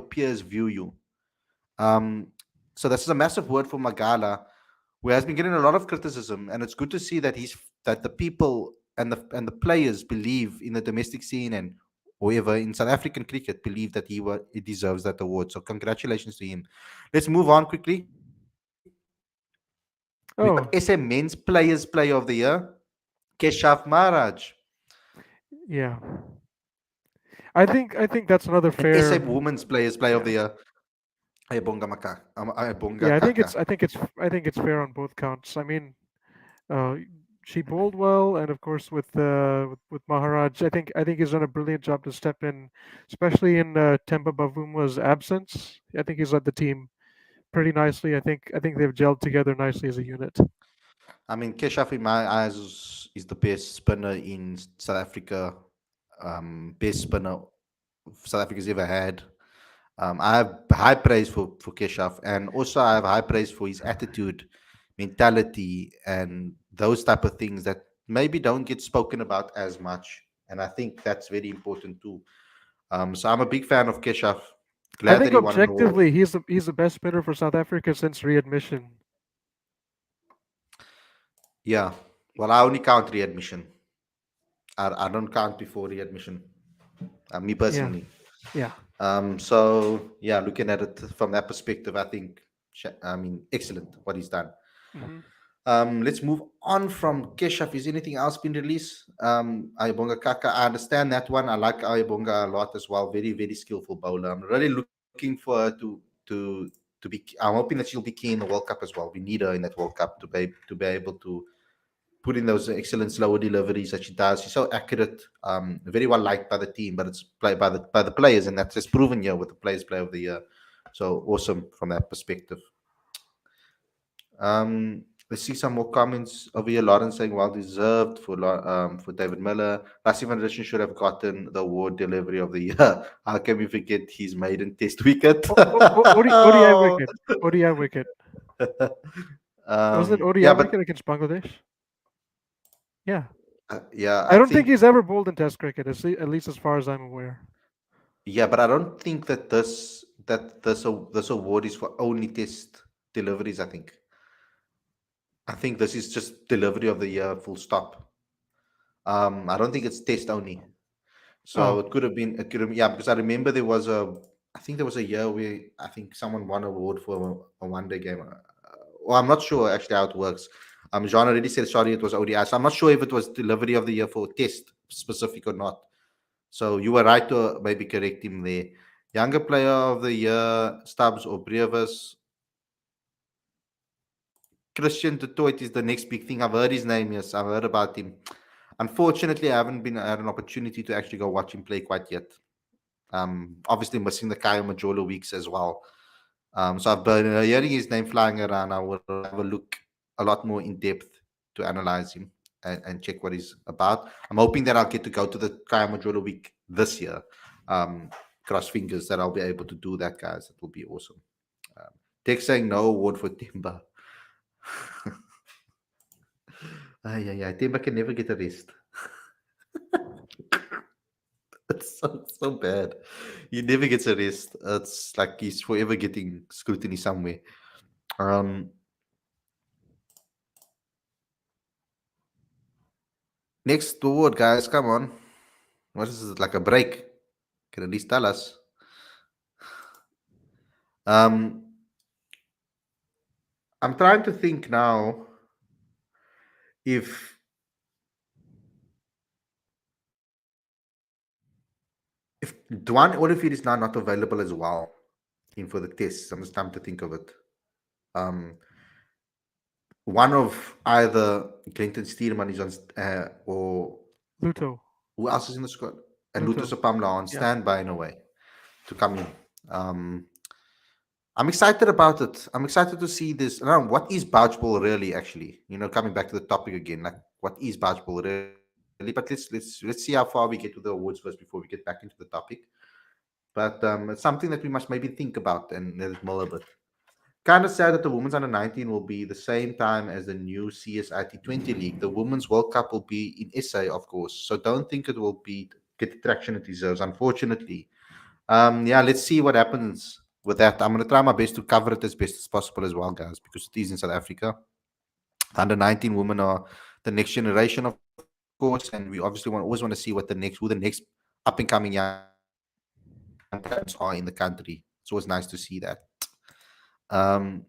peers view you. Um, so this is a massive word for Magala, who has been getting a lot of criticism, and it's good to see that the people and the players believe in the domestic scene and whoever in South African cricket believe that he deserves that award. So congratulations to him. Let's move on quickly. We got Oh, SA Men's Players Player of the Year, Keshav Maharaj, yeah. I think that's another and SA fair. Women's Players Player of the Yeah, Year, Ayabonga yeah. I think it's Kaka. I think it's I think it's fair on both counts. I mean, uh, she bowled well, and of course with Maharaj, I think he's done a brilliant job to step in, especially in Temba Bavuma's absence. I think he's led the team pretty nicely. I think they've gelled together nicely as a unit. I mean, Keshav in my eyes is the best spinner in South Africa, best spinner South Africa's ever had. I have high praise for Keshav, and also I have high praise for his attitude, mentality, and those type of things that maybe don't get spoken about as much. And I think that's very important too. So I'm a big fan of Keshav. I Glad that think he won an award. objectively, he's the best spinner for South Africa since readmission. Yeah. Well, I only count readmission. I don't count before readmission. Me Yeah, personally. yeah. So yeah, looking at it from that perspective, I think, I mean, excellent what he's done. Hmm. Let's move on from Keshaf. Is anything else been released? Ayabonga Kaka. I understand that one. I like Ayabonga a lot as well. Very, very skillful bowler. I'm really looking for her to be. I'm hoping that she'll be key in the World Cup as well. We need her in that World Cup to be able to put in those excellent slower deliveries that she does. She's so accurate, very well liked by the team, but it's played by the players, and that's just proven here with the Players Player of the Year. So awesome from that perspective. Let's see some more comments over here. Lauren saying well deserved for David Miller. Rassi van Rischen should have gotten the award delivery of the year. How can we forget his maiden test wicket? ODI wicket. ODI wicket. Wasn't it Yeah, ODI but wicket against Bangladesh? Yeah. yeah, I I don't think think he's ever bowled in Test cricket, at least as far as I'm aware. yeah, but I don't think that this award is for only test deliveries. I think this is just delivery of the year, full stop. I don't think it's test only. So Oh, it could have been, yeah, because I remember I think there was a year where I think someone won an award for a one day game. Well, I'm not sure actually how it works. John already said sorry, it was ODI. So I'm not sure if it was delivery of the year for test specific or not. So you were right to maybe correct him there. Younger player of the year, Stubbs or Brevis. Christian Dutoit is the next big thing. I've heard his name, yes. I've heard about him. Unfortunately, I haven't been had an opportunity to actually go watch him play quite yet. Obviously missing the Kyle Majolo weeks as well. So I've been hearing his name flying around. I will have a look a lot more in depth to analyze him and check what he's about. I'm hoping that I'll get to go to the Kyle Majolo week this year. Um, Cross fingers that I'll be able to do that, guys. That will be awesome. Um, Tech saying no award for Timber. Yeah. Timber can never get a rest. It's so bad. He never gets a rest. It's like he's forever getting scrutiny somewhere. Um, Next award, guys. Come on. What is it, like a break? Can at least tell us. Um, I'm trying to think now if if Dwan Olivier is now not available as well in for the tests. I'm just time to think of it. Um, one of either Clinton Steerman is on, or Luto. who else is in the squad? And Lutus Luto. Opamla on Yeah. standby in a way to come in. Um, I'm excited about it. I'm excited to see this. I don't know, what is Bouch ball really? Actually, coming back to the topic again, like what is Bouch ball really? But let's see how far we get with the awards first before we get back into the topic. But it's something that we must maybe think about and let it mull a bit. Kind of sad that the women's under 19 will be the same time as the new CSA T20 league. The women's World Cup will be in SA, of course. So don't think it will be get the traction it deserves, unfortunately. Yeah, let's see what happens with that. I'm going to try my best to cover it as best as possible as well, guys, because it is in South Africa. The under 19 women are the next generation, of course, and we obviously always want to see what who the next up and coming young talents are in the country. It's always nice to see that. Um,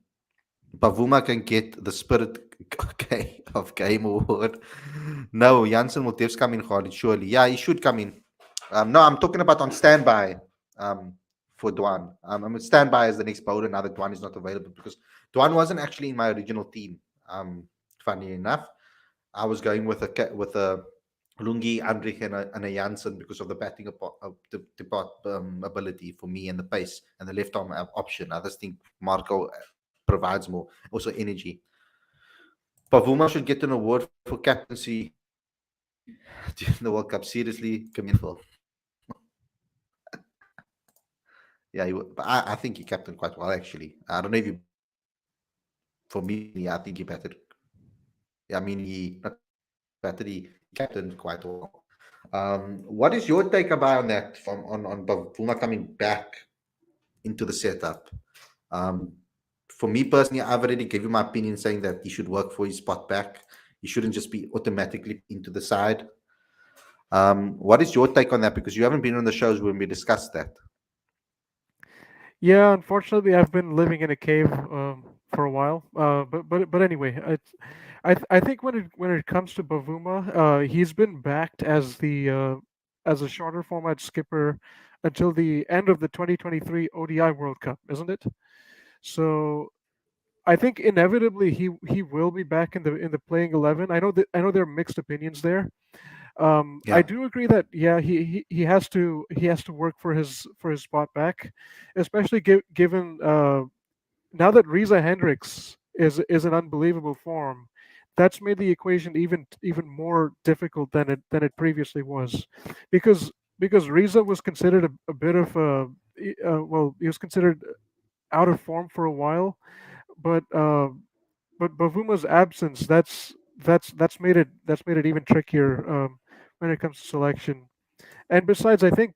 Bavuma can get the Spirit okay, of Game Award. No, Janssen will devs come in, Khalid, surely. Yeah, he should come in. No, I'm talking about on standby for Dwan. I'm on standby as the next bowler now that Dwan is not available because Dwan wasn't actually in my original team. Funny enough, I was going with a Lungi, Andrich, and a Janssen because of the batting ability for me and the pace and the left arm option. I just think Marco provides more, also energy. Pavuma should get an award for captaincy during the World Cup. Seriously, commendable. Yeah, but I think he captained quite well actually. I don't know if you, for me, I think he batted. I mean, he not batted. He captained quite well. What is your take about on that? From on Bavuma coming back into the setup? Um, for me personally, I've already given my opinion saying that he should work for his spot back. He shouldn't just be automatically into the side. What is your take on that? Because you haven't been on the shows when we discussed that. Yeah, unfortunately, I've been living in a cave for a while. But anyway, I think when it comes to Bavuma, he's been backed as a shorter format skipper until the end of the 2023 ODI World Cup, isn't it? So I think inevitably he will be back in the playing 11. I know there are mixed opinions there. I Yeah. do agree that yeah he has to work for his spot back, especially given now that Riza Hendricks is an unbelievable form. That's made the equation even more difficult than it previously was, because Riza was considered a bit of a well, he was considered out of form for a while, but Bavuma's absence, that's made it even trickier when it comes to selection. And besides, I think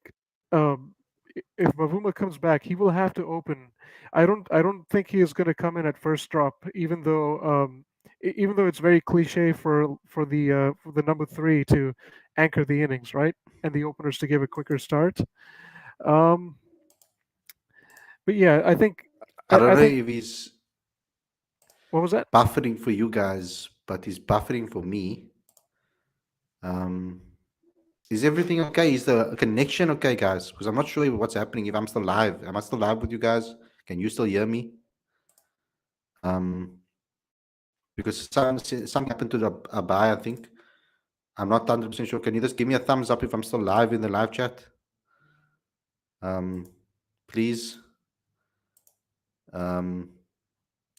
if Bavuma comes back, he will have to open. I don't think he is going to come in at first drop, even though it's very cliche for the number three to anchor the innings, right, and the openers to give a quicker start. Um, but yeah, I don't I know think if he's what was that? buffering for you guys, but he's buffering for me. Um, is everything okay? Is the connection okay, guys? Because I'm not sure what's happening. If I'm still live, am I still live with you guys? Can you still hear me? Because something happened to the Abai, I think. I'm not 100% sure. Can you just give me a thumbs up if I'm still live in the live chat? Um, please. Um,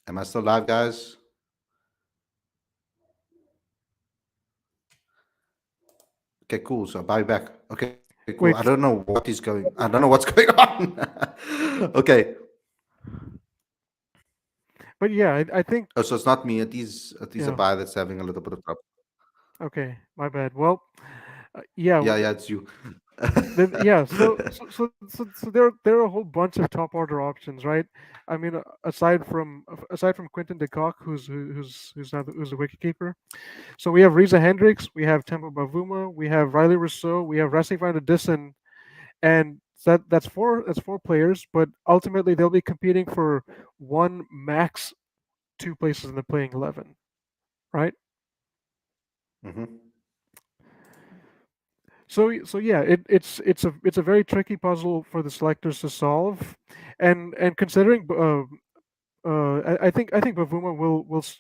am I still live, guys? Okay, cool. So Abai back. Okay, cool. I don't know Wait, what is going. I don't know what's going on. Okay. but yeah, I think Oh, so it's not me. It is yeah. Abai that's having a little bit of trouble. Okay, my bad. Well, yeah, Yeah, yeah, it's you. Yeah, so there are a whole bunch of top order options, right? I mean, aside from Quentin de Kock, who's the wicketkeeper. So we have Riza Hendricks, we have Tempo Bavuma, we have Riley Rousseau, we have Racing van der Dissen, and that's four players, but ultimately they'll be competing for one max two places in the playing 11, right? Mhm. So yeah, it's a very tricky puzzle for the selectors to solve, and considering I think Bavuma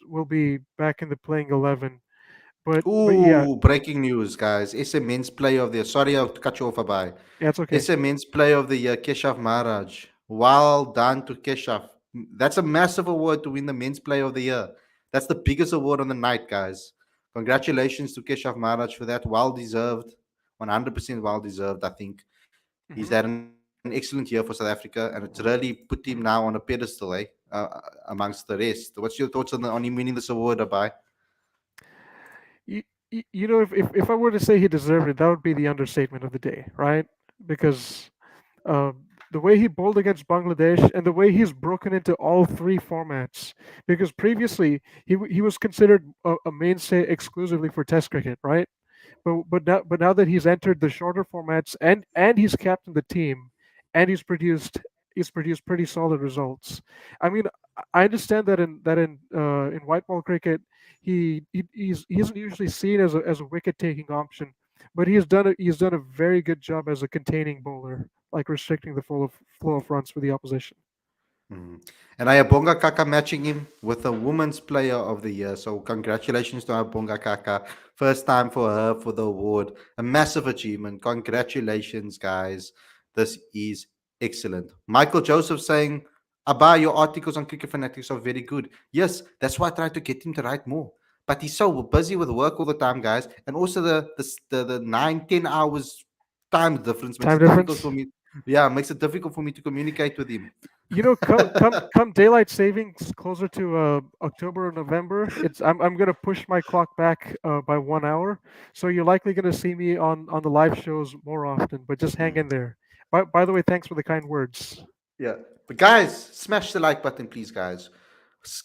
will be back in the playing 11, but yeah, Ooh, breaking news, guys. SA Men's Player of the Year. Sorry to cut you off, Abai. yeah, it's okay. SA Men's Player of the Year, Keshav Maharaj. Well done to Keshav. That's a massive award to win the Men's Player of the Year. That's the biggest award on the night, guys. Congratulations to Keshav Maharaj for that. Well deserved. 100% well deserved, I think. He's Hmm. had an excellent year for South Africa, and it's really put him now on a pedestal, amongst the rest. What's your thoughts on him winning this award, Abai? If I were to say he deserved it, that would be the understatement of the day, right? Because uh, the way he bowled against Bangladesh and the way he's broken into all three formats. Because previously he was considered a mainstay exclusively for Test cricket, right? But now that he's entered the shorter formats and he's captained the team, and he's produced pretty solid results. I mean, I understand that in white ball cricket he isn't usually seen as a wicket taking option, but he's done a very good job as a containing bowler, like restricting the flow of runs for the opposition. Mhm. And Ayabonga Kaka matching him with a Women's Player of the Year. So congratulations to Ayabonga Kaka. First time for her for the award. A massive achievement. Congratulations, guys. This is excellent. Michael Joseph saying, Abba, your articles on Cricket Fanatics are very good. Yes, that's why I tried to get him to write more. But he's so busy with work all the time, guys. And also the 9, 10 hours time difference makes Time it difficult difference. for me. Yeah, makes it difficult for me to communicate with him. Come daylight savings closer to October or November, I'm gonna push my clock back by 1 hour, so you're likely gonna see me on the live shows more often. But just hang in there. By the way, thanks for the kind words. Yeah. But guys, smash the like button, please, guys.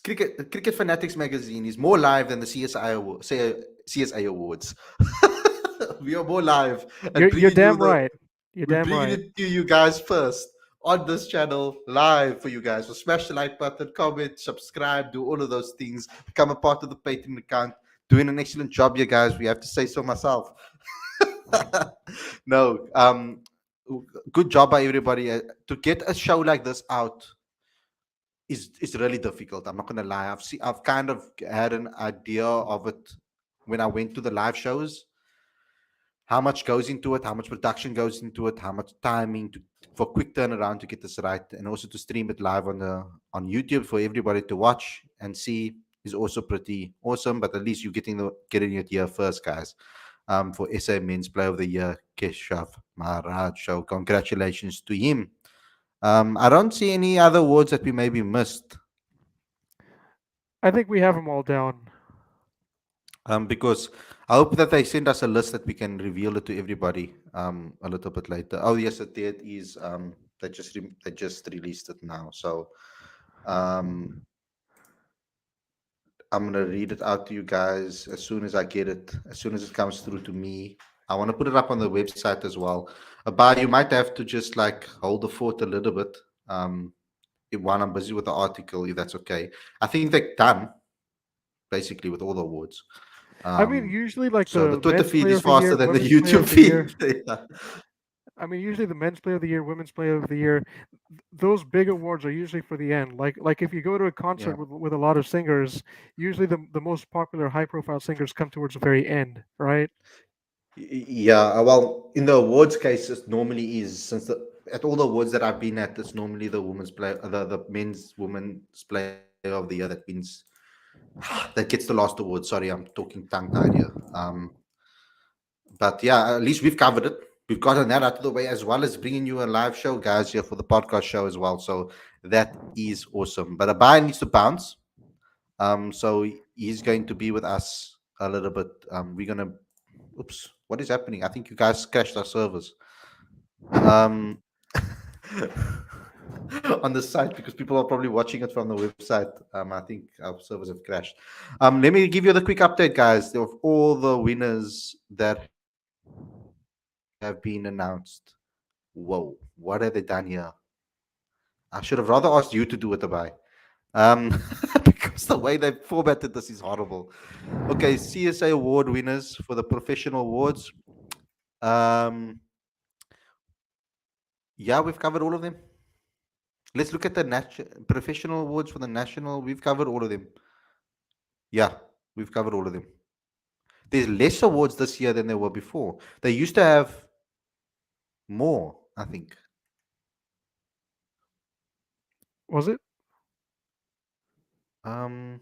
Cricket Fanatics Magazine is more live than the CSA Awards. We are more live and You're bringing you damn the. right. You're We're damn bringing right. it to you guys first on this channel live for you guys. So smash the like button, comment, subscribe, do all of those things. Become a part of the Patreon account. Doing an excellent job, you guys. We have to say so myself. No, good job by everybody. To get a show like this out is really difficult. I'm not gonna lie. I've kind of had an idea of it when I went to the live shows. How much goes into it? How much production goes into it? How much timing for quick turnaround to get this right, and also to stream it live on YouTube for everybody to watch and see is also pretty awesome. But at least you're getting it here first, guys. For SA Men's Player of the Year, Keshav Maharaj. So congratulations to him. I don't see any other awards that we maybe missed. I think we have them all down. Because I hope that they send us a list that we can reveal it to everybody a little bit later. Oh yes, it is. They just released it now, so um, I'm gonna read it out to you guys as soon as I get it, as soon as it comes through to me. I want to put it up on the website as well. But you might have to just like hold the fort a little bit while I'm busy with the article, if that's okay. I think they're done basically with all the awards. I mean, Um, usually like so the the Twitter men's feed player is of the faster year, than the women's player YouTube of the feed. year. Yeah. I mean, usually the men's player of the year, women's player of the year, those big awards are usually for the end. Like if you go to a concert Yeah. with a lot of singers, usually the most popular high profile singers come towards the very end, right? Yeah, well, in the awards case, it normally is at all the awards that I've been at, it's normally the women's player, the men's women's player of the year that wins, that gets the last award. Sorry, I'm talking tongue tied here. But yeah, at least we've covered it. We've gotten that out of the way as well as bringing you a live show, guys, here for the podcast show as well. So that is awesome. But Abaya needs to bounce. So he's going to be with us a little bit. We're gonna. Oops, what is happening? I think you guys crashed our servers. um, on the site because people are probably watching it from the website. I think our servers have crashed. Let me give you the quick update, guys, of all the winners that have been announced. Whoa, what have they done here? I should have rather asked you to do it, Abai. Because the way they formatted this is horrible. Okay, CSA award winners for the professional awards. Um, yeah, we've covered all of them. Let's look at the professional awards for the national. We've covered all of them. Yeah, we've covered all of them. There's less awards this year than there were before. They used to have more, I think. Was it? Um,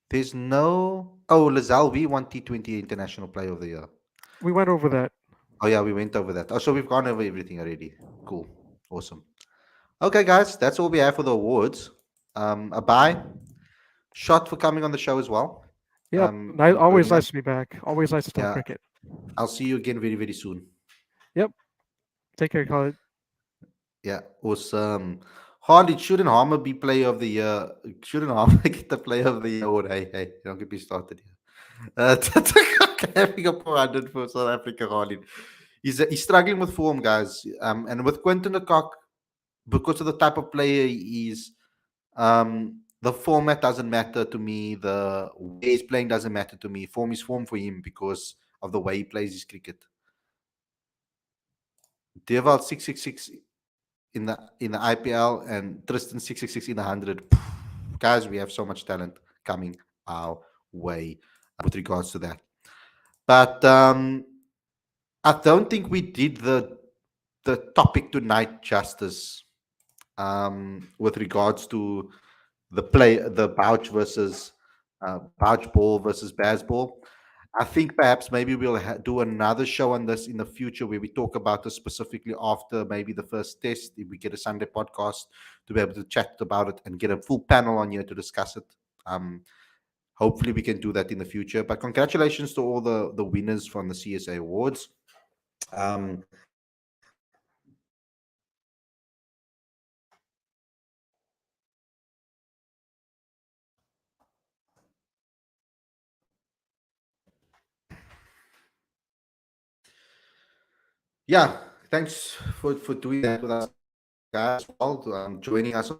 there's no. Oh, Lazal, we won T20 International Player of the Year. We went over that. Oh yeah, we went over that. Oh, so we've gone over everything already. Cool, awesome. Okay, guys, that's all we have for the awards. A bye. Shot for coming on the show as well. Yep. And Always joining nice us. to be back. Always nice to talk Yeah, cricket. I'll see you again very, very soon. Yep. Take care, Khalid. Yeah, awesome. Hardy, shouldn't Harmer be player of the year? Shouldn't Harmer get the player of the year award? Hey, don't get me started here. Having a 400 for South Africa, Hardy. He's struggling with form, guys. And with Quentin de Kock, because of the type of player he is, the format doesn't matter to me. The way he's playing doesn't matter to me. Form is form for him because of the way he plays his cricket. Deval 666 in the IPL and Tristan 666 in the 100. Guys, we have so much talent coming our way with regards to that. But I don't think we did the topic tonight justice with regards to the Bouch versus Bouch ball versus Bazz ball. I think perhaps maybe we'll do another show on this in the future where we talk about this specifically after maybe the first test. If we get a Sunday podcast to be able to chat about it and get a full panel on here to discuss it. Um, Hopefully, we can do that in the future. But congratulations to all the winners from the CSA awards. Um, yeah, thanks for doing that with us, guys, as well. Joining us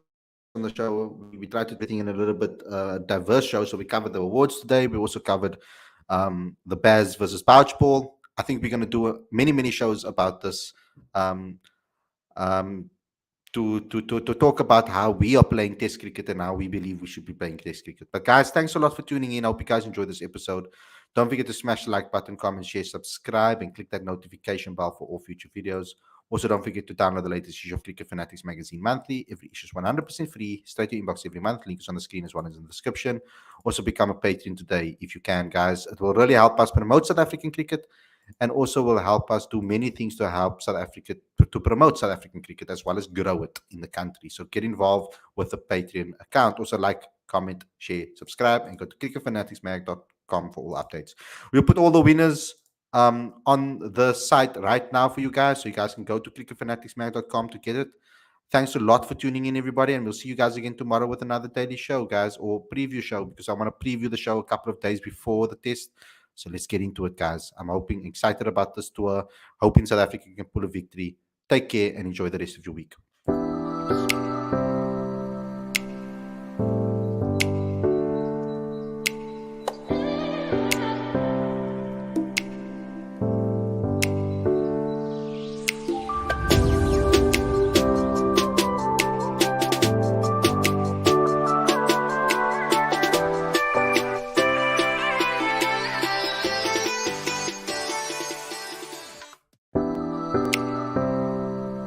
on the show. We tried to do everything in a little bit diverse show. So we covered the awards today. We also covered the Bazz versus Bouch ball. I think we're going to do many shows about this. Um, um, to talk about how we are playing Test cricket and how we believe we should be playing Test cricket. But guys, thanks a lot for tuning in. I hope you guys enjoyed this episode. Don't forget to smash the like button, comment, share, subscribe, and click that notification bell for all future videos. Also, don't forget to download the latest issue of Cricket Fanatics Magazine monthly. Every issue is 100% free, straight to your inbox every month. Link is on the screen as well as in the description. Also, become a patron today if you can, guys. It will really help us promote South African cricket and also will help us do many things to help South Africa to promote South African cricket as well as grow it in the country. So get involved with the Patreon account. Also like, comment, share, subscribe, and go to cricketfanaticsmag.com for all updates. We'll put all the winners on the site right now for you guys, so you guys can go to cricketfanaticsmag.com to get it. Thanks a lot for tuning in, everybody, and we'll see you guys again tomorrow with another daily show, guys, or preview show, because I want to preview the show a couple of days before the test. So let's get into it, guys. I'm excited about this tour, hoping South Africa can pull a victory. Take care and enjoy the rest of your week.